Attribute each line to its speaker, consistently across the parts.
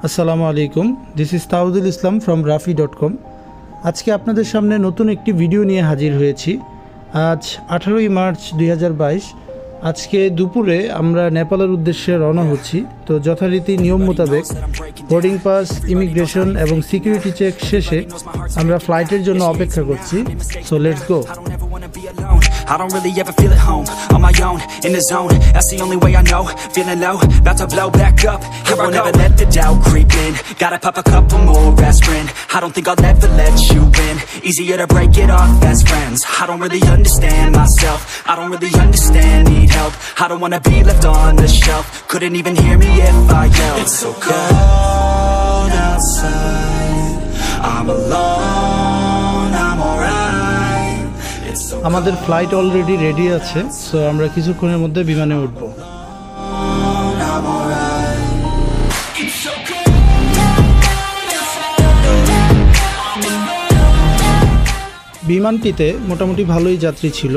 Speaker 1: আসসালামু আলাইকুম, this is Tawhidul Islam from rafi.com। আজকে আপনাদের সামনে নতুন একটি ভিডিও নিয়ে হাজির হয়েছি। আজ 18ই মার্চ 2022। আজকে দুপুরে আমরা নেপালের উদ্দেশ্যে রওনা হচ্ছি। তো যথারীতি নিয়ম মোতাবেক বোর্ডিং পাস, ইমিগ্রেশন এবং সিকিউরিটি চেক শেষে আমরা ফ্লাইটের জন্য অপেক্ষা করছি। So let's go.
Speaker 2: I don't really ever feel at home, on my own, in the zone, that's the only way I know, feeling low, about to blow back up, here I won't ever let the doubt creep in, gotta pop a couple more aspirin, I don't think I'll ever let you in, easier to break it off best friends, I don't really understand myself, I don't really understand, need help, I don't wanna be left on the shelf, couldn't even hear me if I yelled, it's so cold outside, I'm alone, I'm alright.
Speaker 1: আমাদের flight already ready আছে, so আমরা কিছুক্ষণের মধ্যে বিমানে উঠব। বিমানটিতে মোটামুটি ভালোই যাত্রী ছিল।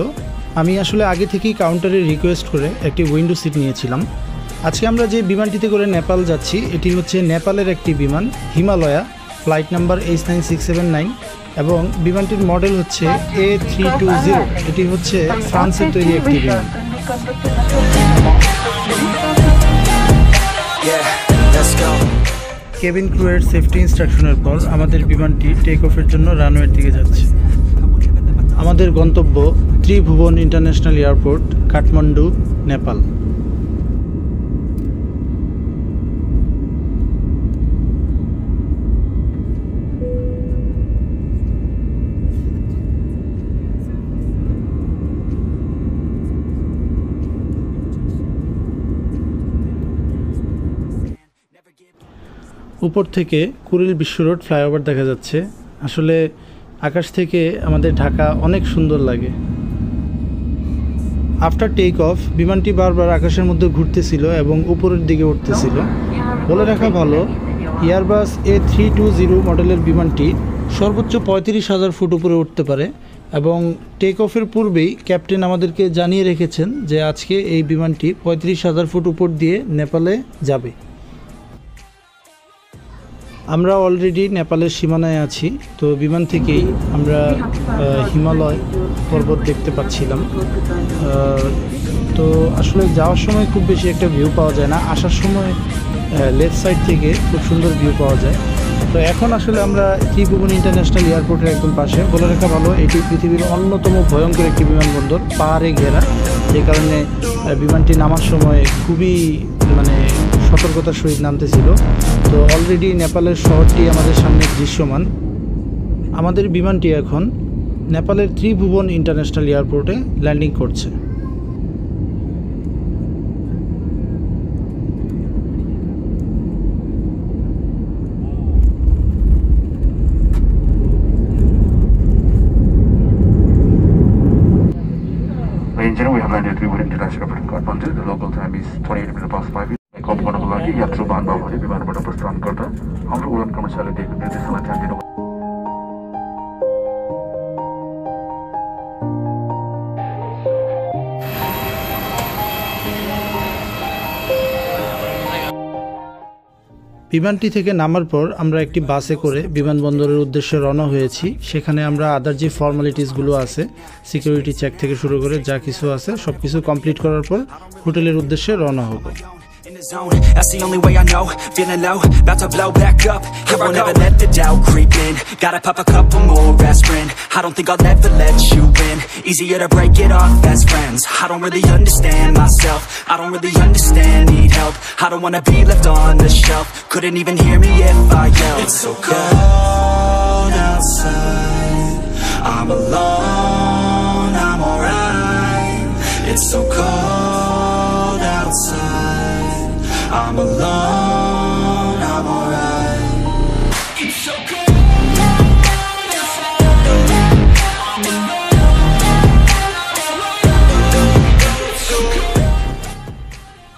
Speaker 1: আমি আসলে আগে থেকেই কাউন্টারে রিকোয়েস্ট করে একটি উইন্ডো সিট নিয়েছিলাম। আজকে আমরা যে বিমানটিতে করে নেপাল যাচ্ছি, এটি হচ্ছে নেপালের একটি বিমান, হিমালয়া, ফ্লাইট নাম্বার H9679 এবং বিমানটির মডেল হচ্ছে A320। এটি হচ্ছে ফ্রান্সের তৈরি একটি বিমান। কেবিন ক্রুয়ের সেফটি ইনস্ট্রাকশনের পর আমাদের বিমানটি টেক অফের জন্য রানওয়ের দিকে যাচ্ছে। আমাদের গন্তব্য ত্রিভুবন ইন্টারন্যাশনাল এয়ারপোর্ট, কাঠমান্ডু, নেপাল। উপর থেকে কুড়িল বিশ্ব রোড ফ্লাইওভার দেখা যাচ্ছে। আসলে আকাশ থেকে আমাদের ঢাকা অনেক সুন্দর লাগে। আফটার টেক অফ বিমানটি বারবার আকাশের মধ্যে ঘুরতেছিল এবং উপরের দিকে উঠতেছিল। বলে রাখা ভালো, এয়ারবাস A320 মডেলের বিমানটি সর্বোচ্চ 35,000 ফুট উপরে উঠতে পারে এবং টেক অফের পূর্বেই ক্যাপ্টেন আমাদেরকে জানিয়ে রেখেছেন যে আজকে এই বিমানটি 35,000 ফুট উপর দিয়ে নেপালে যাবে। আমরা অলরেডি নেপালের সীমানায় আছি। তো বিমান থেকেই আমরা হিমালয় পর্বত দেখতে পাচ্ছিলাম। তো আসলে যাওয়ার সময় খুব বেশি একটা ভিউ পাওয়া যায় না, আসার সময় লেফট সাইড থেকে খুব সুন্দর ভিউ পাওয়া যায়। তো এখন আসলে আমরা ত্রিভুবন ইন্টারন্যাশনাল এয়ারপোর্টের একদম পাশে। বলে রাখা ভালো, এটি পৃথিবীর অন্যতম ভয়ঙ্কর একটি বিমানবন্দর, পাহাড়ে ঘেরা। যে কারণে বিমানটি নামার সময় খুবই সতর্কতার সহিত নামতেছিল। তো অলরেডি নেপালের শহরটি আমাদের সামনে দৃশ্যমান। আমাদের বিমানটি এখন নেপালের ত্রিভুবন ইন্টারন্যাশনাল এয়ারপোর্টে ল্যান্ডিং করছে।
Speaker 3: We have landed at Tribhuvan International Airport in Kathmandu. The local time is 28 minutes past 5. Cup गर्नको लागि यात्रु बान्धवहरूले विमानबाट प्रस्थान गर्दा हाम्रो उडान कर्मचारीले दिएको निर्देशनलाई ध्यान दिनु।
Speaker 1: বিমানটি থেকে নামার পর আমরা একটি বাসে করে বিমানবন্দরের উদ্দেশ্যে রওনা হয়েছি। সেখানে আমরা আদার যে ফর্মালিটিসগুলো আছে, সিকিউরিটি চেক থেকে শুরু করে যা কিছু আছে সব কিছু কমপ্লিট করার পর হোটেলের উদ্দেশ্যে রওনা হব।
Speaker 2: That's the only way I know, feeling low, about to blow back up, here I won't ever let the doubt creep in, gotta pop a couple more aspirin, I don't think I'll ever let you in, easier to break it off best friends, I don't really understand myself, I don't really understand, need help, I don't wanna be left on the shelf, couldn't even hear me if I yelled, it's so cold outside, I'm alone, I'm alright, it's so cold outside, I'm alone, I'm alright. It's so cold.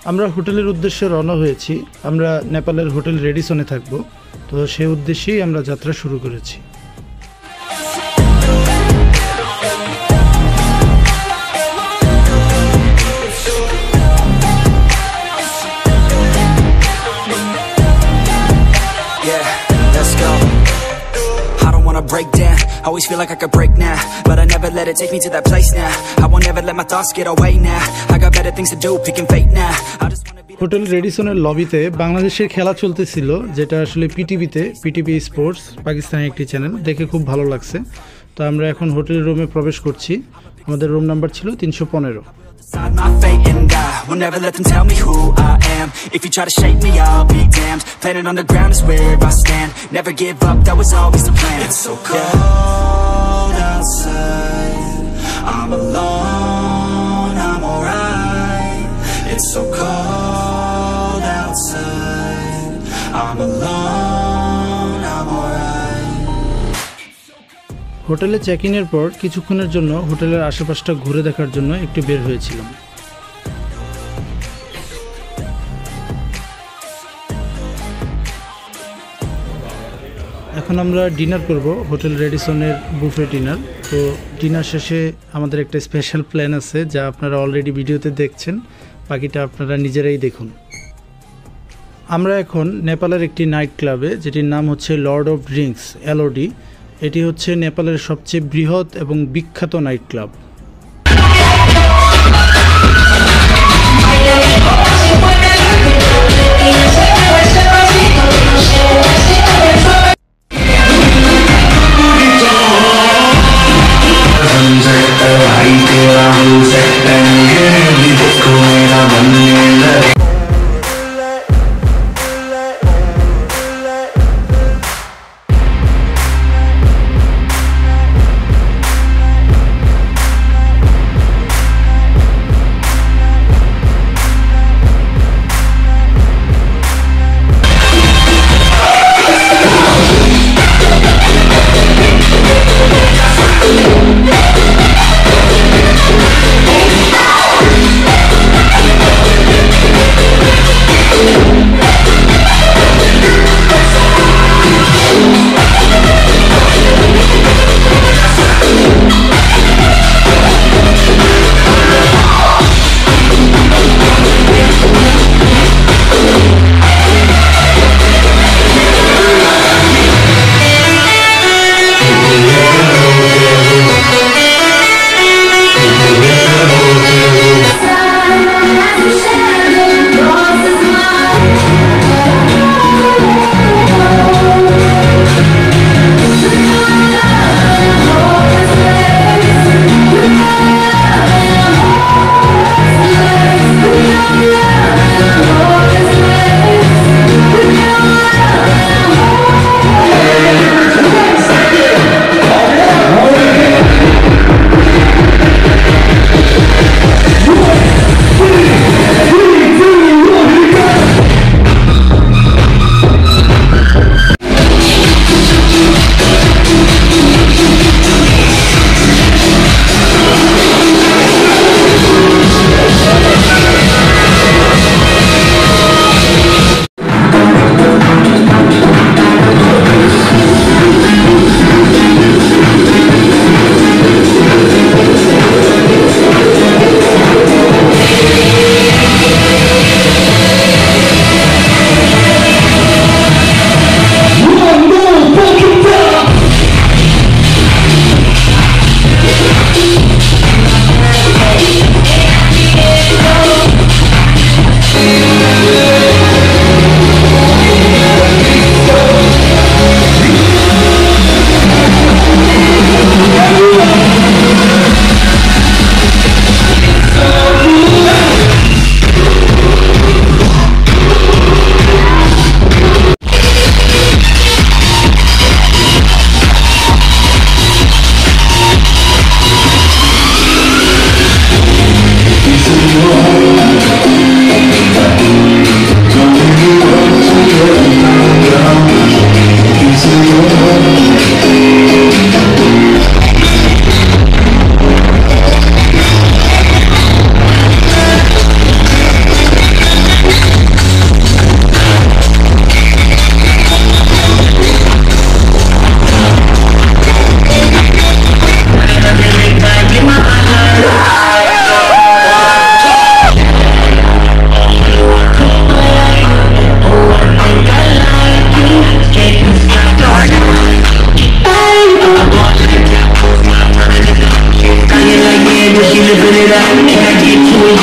Speaker 1: আমরা হোটেলের উদ্দেশ্যে রওনা হয়েছি। আমরা নেপালের hotel রেডিসনে থাকব। তো সেই উদ্দেশ্যেই আমরা যাত্রা শুরু করেছি।
Speaker 2: Always feel like I could break now, but I never let it take me to that place now. I won't ever let my thoughts get away now. I got better things to do, picking fate now. I just wanna be
Speaker 1: hotel রেডিসনের লবিতে বাংলাদেশের খেলা চলতেছিল, যেটা আসলে PTV sports পাকিস্তানের একটি channel, দেখে খুব ভালো লাগছে। তো আমরা এখন হোটেলের রুমে প্রবেশ করছি। আমাদের রুম নাম্বার ছিল 315।
Speaker 2: decide my fate, and I will never let them tell me who I am. If you try to shake me, I'll be damned. Planet on the ground is where I stand. Never give up, that was always the plan. It's so cold outside, I'm alone, I'm alright. It's so cold outside, I'm alone, I'm alright.
Speaker 1: হোটেলে check ইনের পর কিছুক্ষণের জন্য হোটেলের আশেপাশটা ঘুরে দেখার জন্য একটু বের হয়েছিলাম। এখন আমরা ডিনার করব, হোটেল রেডিসনের বুফে ডিনার। তো ডিনার শেষে আমাদের একটা স্পেশাল প্ল্যান আছে, যা আপনারা অলরেডি ভিডিওতে দেখছেন, বাকিটা আপনারা নিজেরাই দেখুন। আমরা এখন নেপালের একটি নাইট ক্লাবে, যেটির নাম হচ্ছে লর্ড অফ ড্রিঙ্কস LOD। এটি হচ্ছে নেপালের সবচেয়ে বৃহৎ এবং বিখ্যাত night club.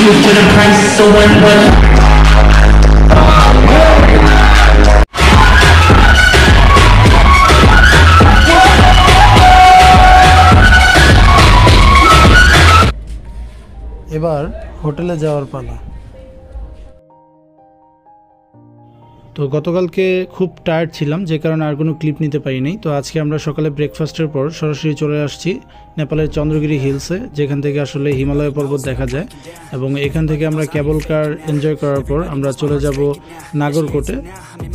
Speaker 4: used to the price, so what?
Speaker 1: এবার হোটেলে যাওয়ার পালা। তো গতকালকে খুব টায়ার্ড ছিলাম, যে কারণে আর কোনো ক্লিপ নিতে পারিনি। তো আজকে আমরা সকালে ব্রেকফাস্টের পর সরাসরি চলে আসছি নেপালের চন্দ্রগিরি হিলসে, যেখান থেকে আসলে হিমালয় পর্বত দেখা যায়। এবং এখান থেকে আমরা কেবল কার এনজয় করার পর আমরা চলে যাব নাগরকোটে।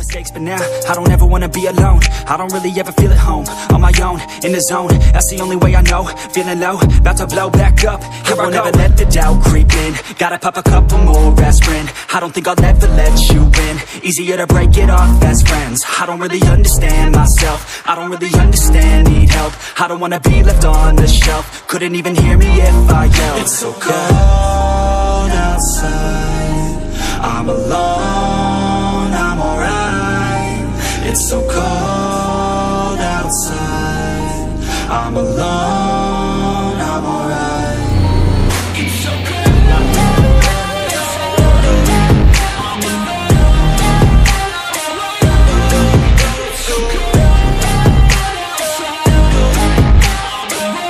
Speaker 2: Mistakes, but now I don't ever wanna be alone. I don't really ever feel at home on my own, in the zone. That's the only way I know. Feeling low, about to blow back up. Here I never let the doubt creep in. Gotta pop a couple more aspirin. I don't think I'll ever let you in. Easier to break it off best friends. I don't really understand myself. I don't really understand, need help. I don't wanna be left on the shelf. Couldn't even hear me if I yelled. It's so cold outside, I'm alone, I'm alright. It's so cold outside, I'm alone, I'm alright. It's so cold outside, I'm alone, it's so cold outside, I'm alone,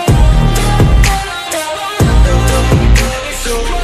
Speaker 2: it's so cold.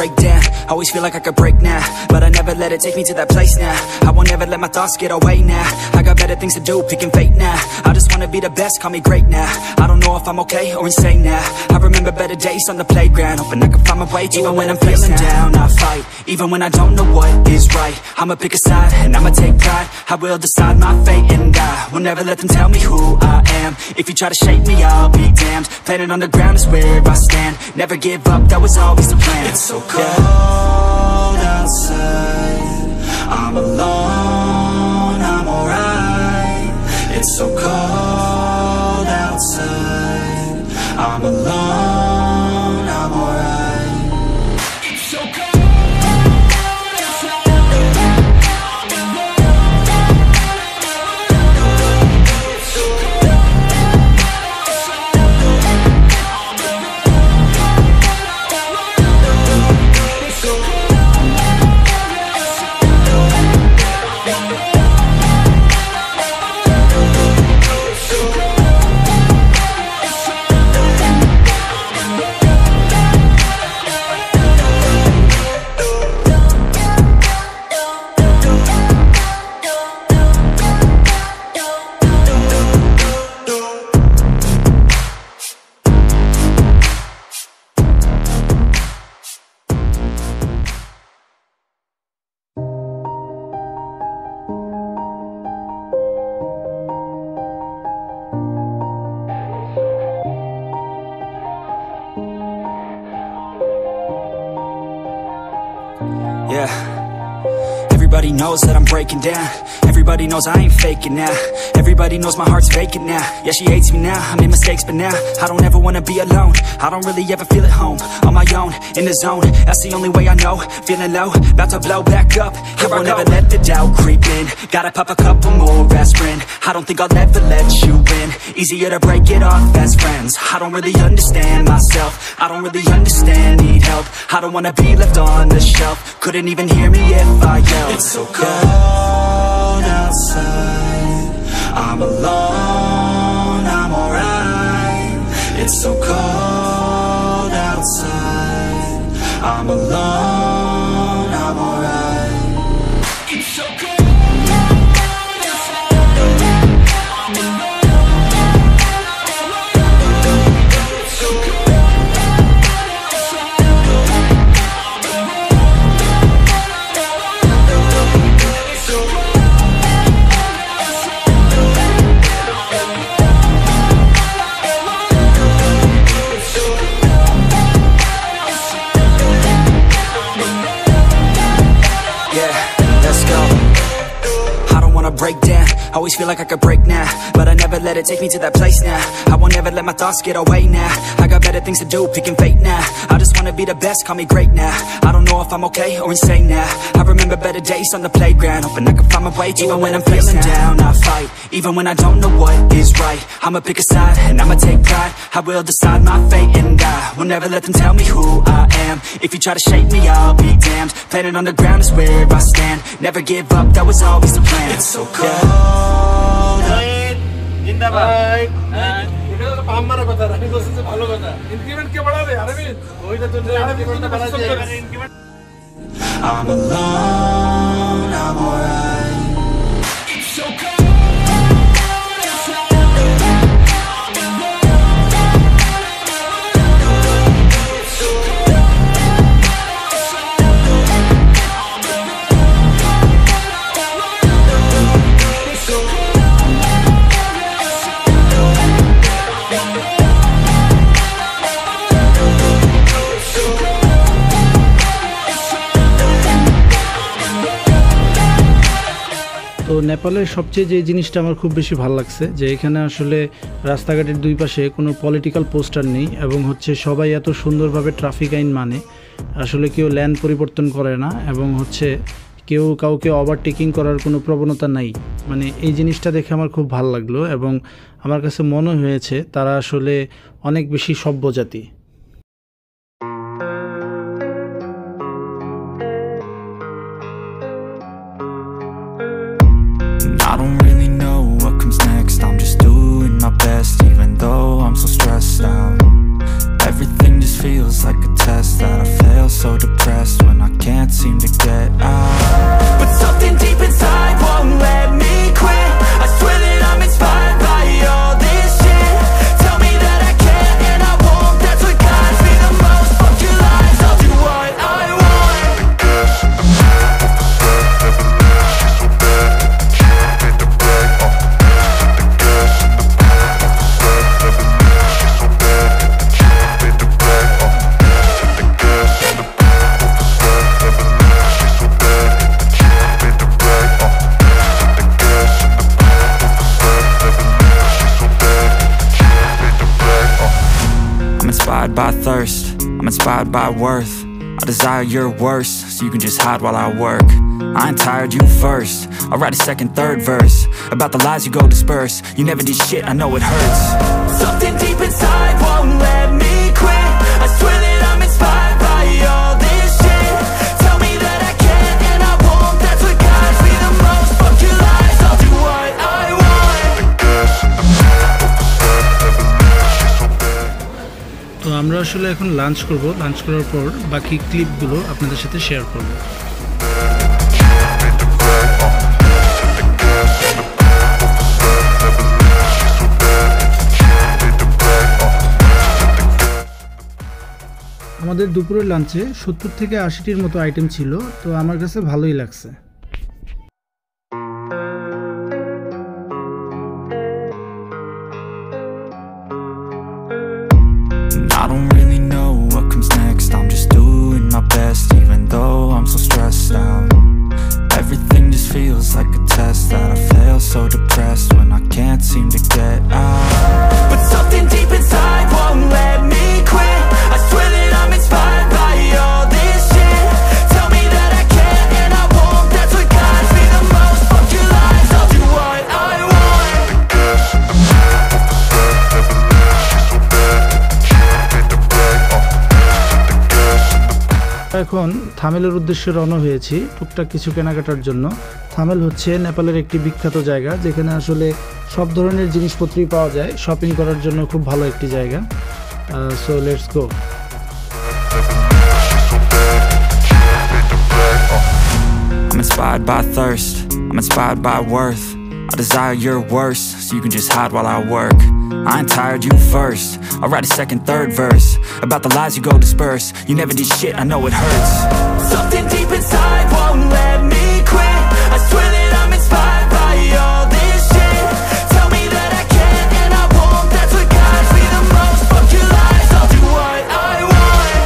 Speaker 2: Break down, always feel like I could break now, but I never let it take me to that place now. I won't ever let my thoughts get away now. I got better things to do, picking fate now. I just wanna be the best, call me great now. I don't know if I'm okay or insane now. I remember better days on the playground, hoping I can find my way. Even when I'm feeling down, I fight. Even when I don't know what is right, I'ma pick a side and I'ma take pride. I will decide my fate and I will never let them tell me who I am. If you try to shape me, I'll be damned. Planet on the ground is where I stand. Never give up, that was always the plan. It's so cold outside, I'm alone, I'm alright. It's so cold outside, I'm alone, I'm alright. It's so cold outside, I'm alone, it's so cold outside, I'm Yeah. Everybody knows that I'm breaking down. Everybody knows I ain't faking now. Everybody knows my heart's vacant now. Yeah, she hates me now, I made mistakes, but now I don't ever wanna be alone. I don't really ever feel at home on my own, in the zone. That's the only way I know. Feeling low, about to blow back up. Here I won't ever let the doubt creep in. Gotta pop a couple more aspirin. I don't think I'll ever let you in. Easier to break it off best friends. I don't really understand myself. I don't really understand, need help. I don't wanna be left on the shelf. Couldn't even hear me if I yelled. It's so cold outside, I'm alone, I'm alright. It's so cold outside, I'm alone, I'm alright. It's so cold outside, I'm alone, it's so cold outside, I'm alone, it's so cold. break down. Always feel like I could break now, but I never let it take me to that place now. I won't ever let my thoughts get away now. I got better things to do, picking fate now. I just wanna be the best, call me great now. I don't know if I'm okay or insane now. I remember better days on the playground, hoping I can find my way even when I'm feeling down. I fight, even when I don't know what is right. I'ma pick a side, and I'ma take pride. I will decide my fate, and I will never let them tell me who I am. If you try to shape me, I'll be damned. Planet on the ground is where I stand. Never give up, that was always the plan. It's so cold. I'm alone, I'm alright. It's so cold.
Speaker 1: তো নেপালের সবচেয়ে যে জিনিসটা আমার খুব বেশি ভালো লাগছে যে এখানে আসলে রাস্তাঘাটের দুই পাশে কোনো পলিটিক্যাল পোস্টার নেই এবং হচ্ছে সবাই এত সুন্দরভাবে ট্রাফিক আইন মানে, আসলে কেউ ল্যান্ড পরিবর্তন করে না এবং হচ্ছে কেউ কাউকে ওভারটেকিং করার কোনো প্রবণতা নাই। মানে এই জিনিসটা দেখে আমার খুব ভালো লাগলো এবং আমার কাছে মনে হয়েছে তারা আসলে অনেক বেশি সভ্য জাতি।
Speaker 2: I don't really know what comes next. I'm just doing my best, even though I'm so stressed out. Everything just feels like a test that I fail, so depressed when I can't seem to get out. But something deep inside won't let me quit. I swear that I'm inspired by all this shit. Tell me that I can't and I won't. That's what guides me the most. Fuck your lies, I'll do what I want. By thirst, I'm inspired by worth. I desire your worst, so you can just hide while I work. I ain't tired, you first. I'll write a second, third verse about the lies you go disperse. You never did shit, I know it hurts. Something deep inside won't let me quit. I swear that I'm inspired by all this shit. Tell me that I can't and I won't. That's what guides me the most. Fuck your lies, I'll do what I want.
Speaker 1: তো আমরা আসলে এখন lunch করব, lunch করার পর বাকি ক্লিপগুলো আপনাদের সাথে শেয়ার করব। আমাদের দুপুরের লাঞ্চে 70 থেকে 80টির মতো আইটেম ছিল, তো আমার কাছে ভালোই লাগছে।
Speaker 2: I don't really know what comes next. I'm just doing my best, even though I'm so stressed out. Everything just feels like a test that I fail, so depressed when I can't seem to get out. But something deep inside won't let me quit. I swear that I'm inspired by all this shit. Tell me that I can't and I won't. That's what guides me the most. Fuck your lies, I'll do what I want.
Speaker 1: এখন থামেলের উদ্দেশ্যে রওনা হয়েছি টুকটাক কিছু কেনাকাটার জন্য। থামেল হচ্ছে নেপালের একটি বিখ্যাত জায়গা যেখানে আসলে সব ধরনের জিনিসপত্রই পাওয়া যায়, শপিং করার জন্য খুব ভালো একটি জায়গা। So let's go.
Speaker 2: I'm inspired by thirst, I'm inspired by worth. I desire your worst, so you can just hide while I work. I ain't tired, you first. I'll write a second, third verse about the lies you go disperse. You never did shit, I know it hurts. Something deep inside won't let me quit. I swear that I'm inspired by all this shit. Tell me that I can't and I won't. That's what guides me the most. Fuck your lies, I'll do what I want.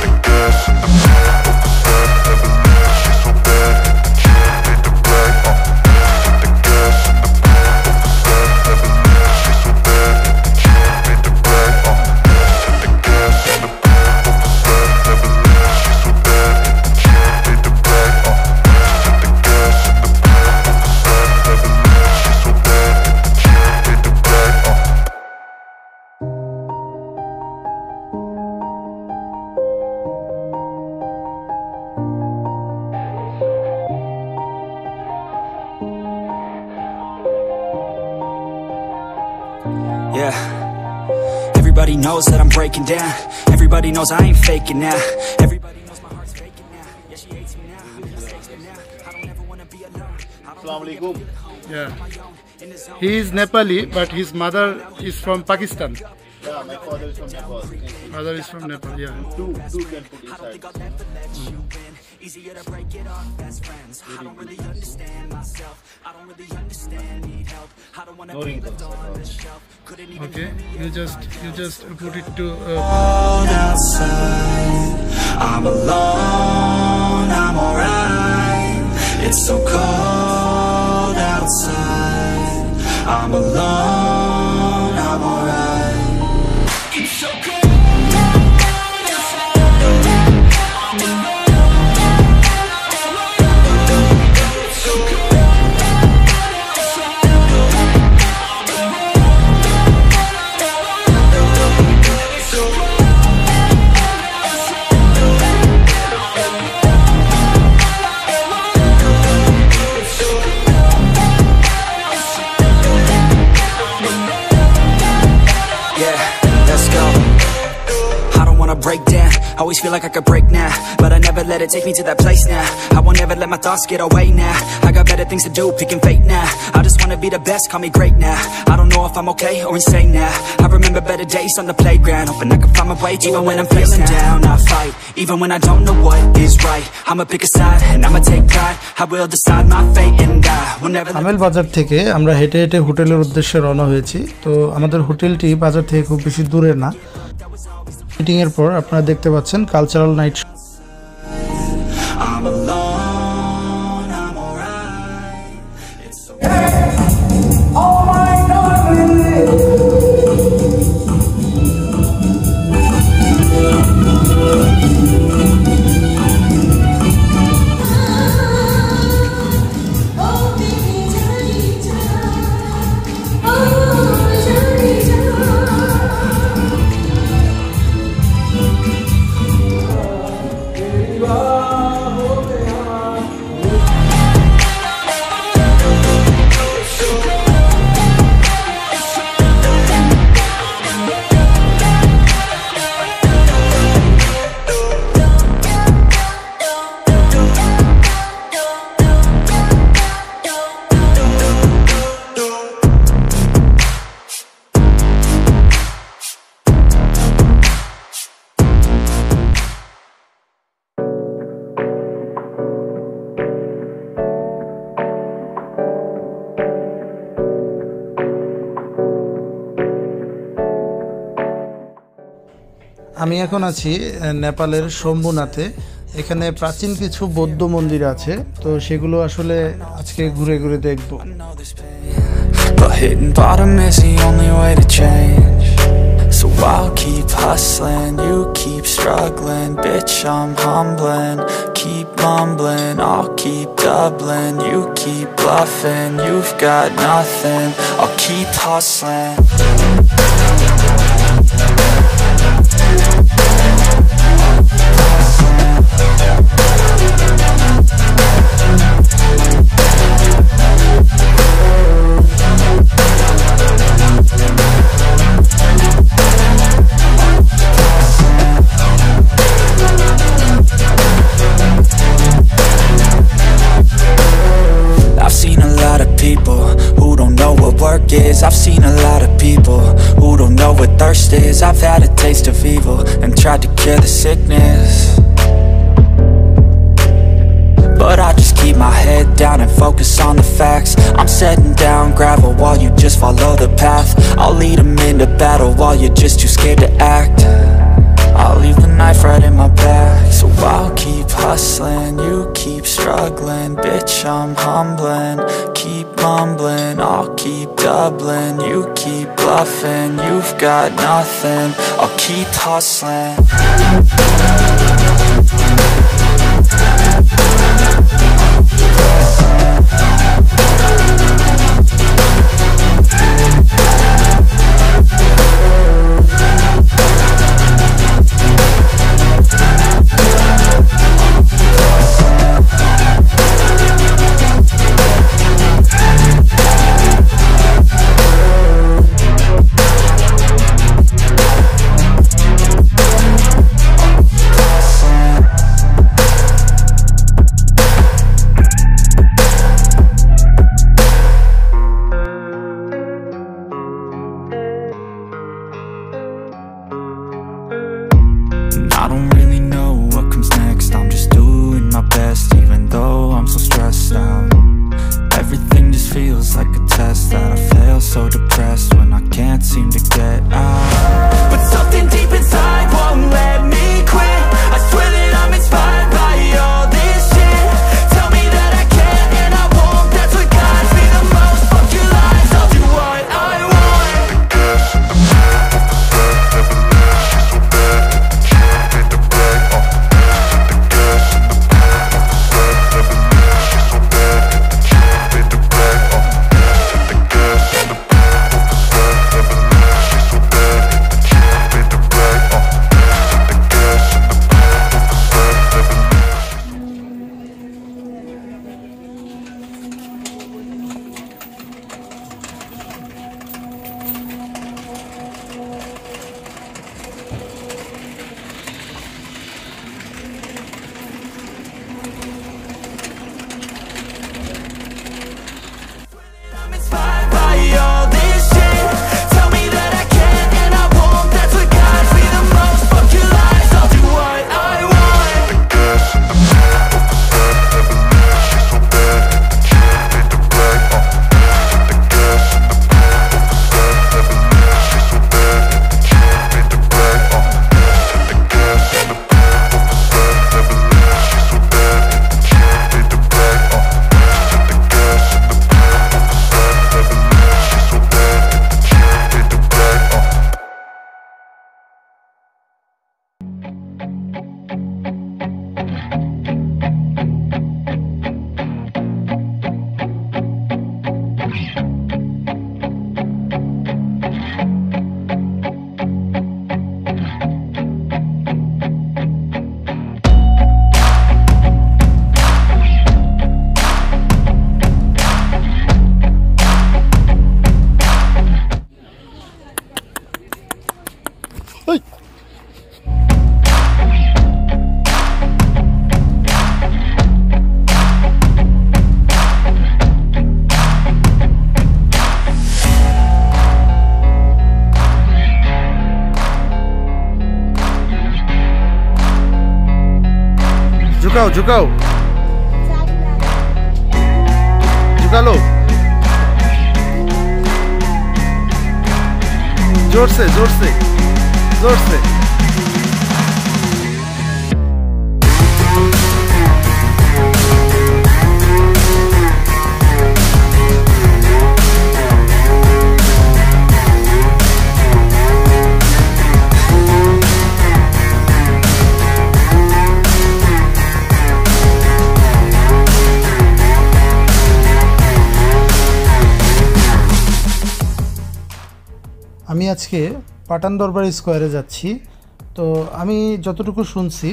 Speaker 2: knows that I'm breaking down. Everybody knows I ain't faking now. Everybody knows my heart's faking now. Yeah, she hates me now. Mistakes me now. I don't ever wanna be alone.
Speaker 5: Assalamualaikum.
Speaker 6: Yeah. He is Nepali, but his mother is from Pakistan.
Speaker 5: Yeah, my father is from Nepal.
Speaker 6: Mother is from Nepal, yeah.
Speaker 5: Two can put inside.
Speaker 2: Easier to break it off best friends. I don't really understand myself. I don't really understand, need help. I don't wanna be left on the shelf. Couldn't even
Speaker 6: Okay, you just put it to
Speaker 2: outside. I'm alone, I'm alright. It's so cold outside. I'm alone, I'm alright. It's so cold. Break down, always feel like I could break now, but I never let it take me to that place now. I won't ever let my thoughts get away now. I got better things to do, picking fate now. I just wanna be the best, call me great now. I don't know if I'm okay or insane now. I remember better days on the playground, hoping I can find my way even when I'm feeling down. I fight, even when I don't know what is right. I'ma pick a side and I'ma take pride. I will decide my fate and I will never.
Speaker 1: আমেল বাজার থেকে আমরা হেঁটে হেঁটে হোটেলের উদ্দেশ্যে রওনা হয়েছি। তো আমাদের হোটেলটি বাজার থেকে খুব বেশি দূরে না। মিটিং এর পর আপনারা দেখতে পাচ্ছেন কালচারাল নাইট। আমি এখন আছি নেপালের শম্ভুনাথে। এখানে প্রাচীন কিছু বৌদ্ধ মন্দির আছে, তো সেগুলো আসলে আজকে ঘুরে ঘুরে দেখব।
Speaker 2: But hitting bottom is the only way to change. So I'll keep hustling, you keep struggling. Bitch, I'm humbling, keep mumbling. I'll keep doubling, you keep bluffing. You've got nothing, I'll keep hustling. I've seen a lot of people who don't know what thirst is. I've had a taste of evil and tried to cure the sickness, but I just keep my head down and focus on the facts. I'm setting down gravel while you just follow the path. I'll lead them into battle while you're just too scared to act. I'll leave the knife right in my back. So I'll keep hustling, you keep struggling. Bitch, I'm humbling, keep mumbling. I'll keep doubling, you keep bluffing. You've got nothing, I'll keep hustling.
Speaker 6: झुकाओ झुकाओ झुका लो जोर से जोर से जोर से
Speaker 1: আমি আজকে পাটান দরবারি স্কোয়ারে যাচ্ছি। তো আমি যতটুকু শুনছি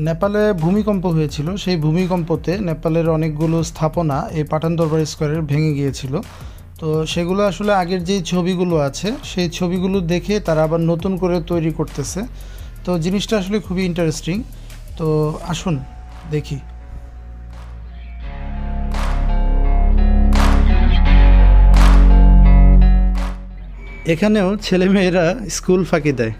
Speaker 1: নেপালে ভূমিকম্প হয়েছিল, সেই ভূমিকম্পতে নেপালের অনেকগুলো স্থাপনা এই পাটান দরবারি স্কোয়ারের ভেঙে গিয়েছিল। তো সেগুলো আসলে আগের যেই ছবিগুলো আছে সেই ছবিগুলো দেখে তারা আবার নতুন করে তৈরি করতেছে। তো জিনিসটা আসলে খুবই ইন্টারেস্টিং। তো আসুন দেখি। এখানেও ছেলেমেয়েরা স্কুল ফাঁকি দেয়।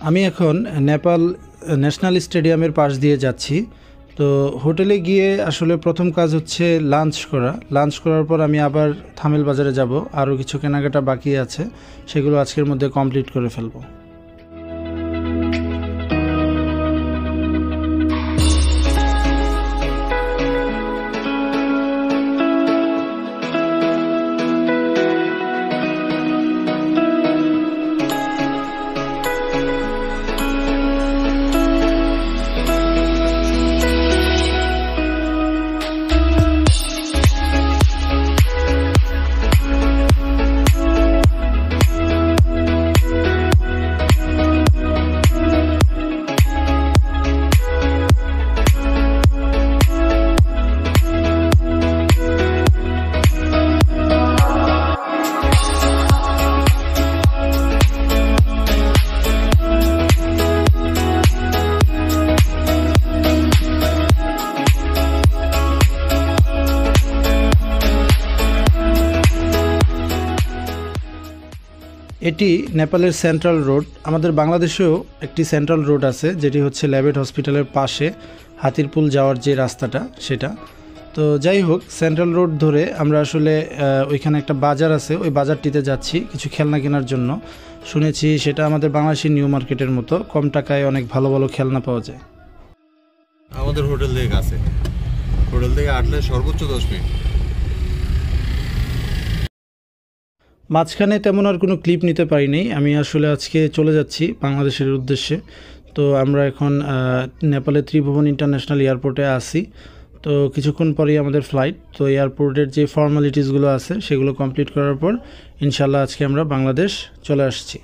Speaker 1: আমি এখন নেপাল ন্যাশনাল স্টেডিয়ামের পাশ দিয়ে যাচ্ছি। তো হোটেলে গিয়ে আসলে প্রথম কাজ হচ্ছে লাঞ্চ করা। লাঞ্চ করার পর আমি আবার থামেল বাজারে যাব, আরও কিছু কেনাকাটা বাকি আছে, সেগুলো আজকের মধ্যে কমপ্লিট করে ফেলবো। এটি নেপালের সেন্ট্রাল রোড। আমাদের বাংলাদেশেও একটি সেন্ট্রাল রোড আছে, যেটি হচ্ছে ল্যাবেট হসপিটালের পাশে হাতিরপুল যাওয়ার যে রাস্তাটা সেটা। তো যাই হোক, সেন্ট্রাল রোড ধরে আমরা আসলে ওইখানে একটা বাজার আছে, ওই বাজারটিতে যাচ্ছি কিছু খেলনা কেনার জন্য। শুনেছি সেটা আমাদের বাংলাদেশি নিউ মার্কেটের মতো, কম টাকায় অনেক ভালো ভালো খেলনা পাওয়া যায়।
Speaker 7: আমাদের হোটেল থেকে কাছে, হোটেল থেকে আসলে সর্বোচ্চ 10 মিনিট।
Speaker 1: মাঝখানে তেমন আর কোনো ক্লিপ নিতে পারিনি। আমি আসলে আজকে চলে যাচ্ছি বাংলাদেশের উদ্দেশ্যে। তো আমরা এখন নেপালের ত্রিভুবন ইন্টারন্যাশনাল এয়ারপোর্টে আছি। তো কিছুক্ষণ পরেই আমাদের ফ্লাইট। তো এয়ারপোর্টের যে ফর্মালিটিসগুলো আছে সেগুলো কমপ্লিট করার পর ইনশাল্লাহ আজকে আমরা বাংলাদেশ চলে আসছি।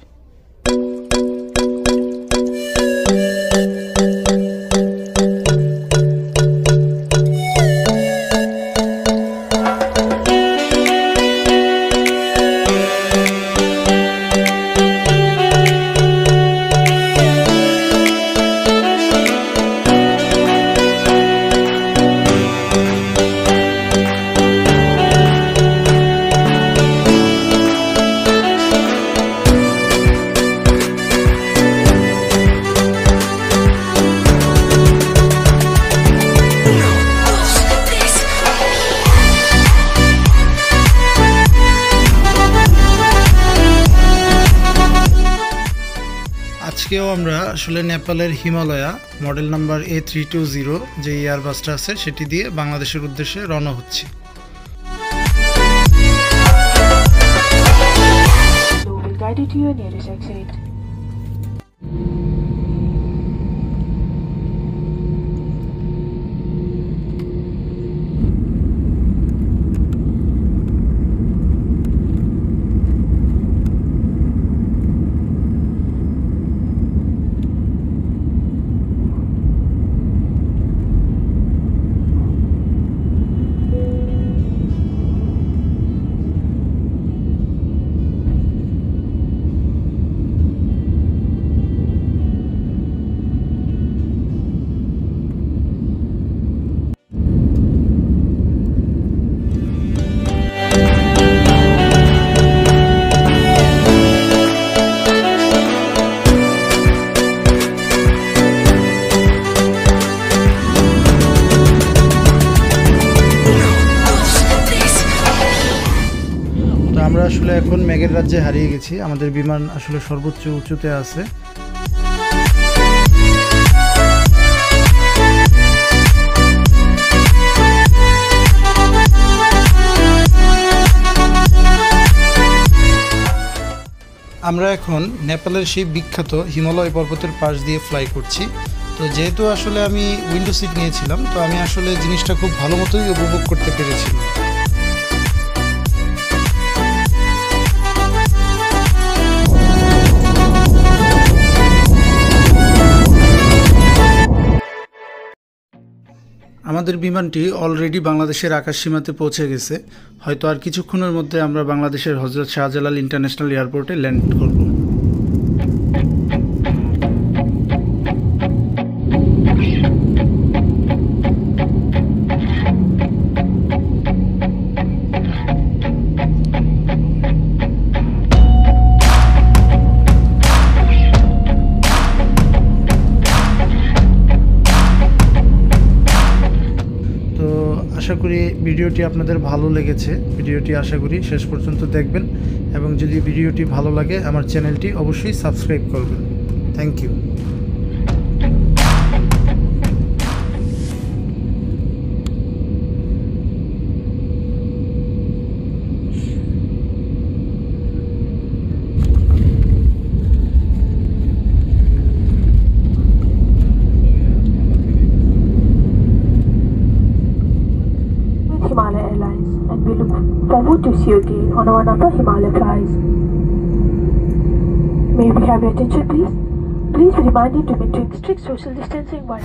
Speaker 1: আজকেও আমরা আসলে নেপালের হিমালয়া মডেল নাম্বার A320 যে এয়ারবাসটা আছে সেটি দিয়ে বাংলাদেশের উদ্দেশ্যে রওনা হচ্ছি। আমরা আসলে এখন মেঘের রাজ্যে হারিয়ে গেছি। আমাদের বিমান আসলে সর্বোচ্চ উঁচুতে আছে। আমরা এখন নেপালের সেই বিখ্যাত হিমালয় পর্বতের পাশ দিয়ে ফ্লাই করছি। তো যেহেতু আসলে আমি উইন্ডো সিট নিয়েছিলাম, তো আমি আসলে জিনিসটা খুব ভালো মতোই উপভোগ করতে পেরেছিলাম। আমাদের বিমানটি অলরেডি বাংলাদেশের আকাশসীমাতে পৌঁছে গেছে। হয়তো আর কিছুক্ষণের মধ্যে আমরা বাংলাদেশের হজরত শাহজালাল ইন্টারন্যাশনাল এয়ারপোর্টে ল্যান্ড করব। আশা করি ভিডিওটি আপনাদের ভালো লেগেছে। ভিডিওটি আশা করি শেষ পর্যন্ত দেখবেন এবং যদি ভিডিওটি ভালো লাগে আমার চ্যানেলটি অবশ্যই সাবস্ক্রাইব করবেন। Thank you.
Speaker 8: Himalaya Airlines, and we look forward to see you again on another Himalaya flight. May we have your attention, please? Please be reminded to maintain strict social distancing while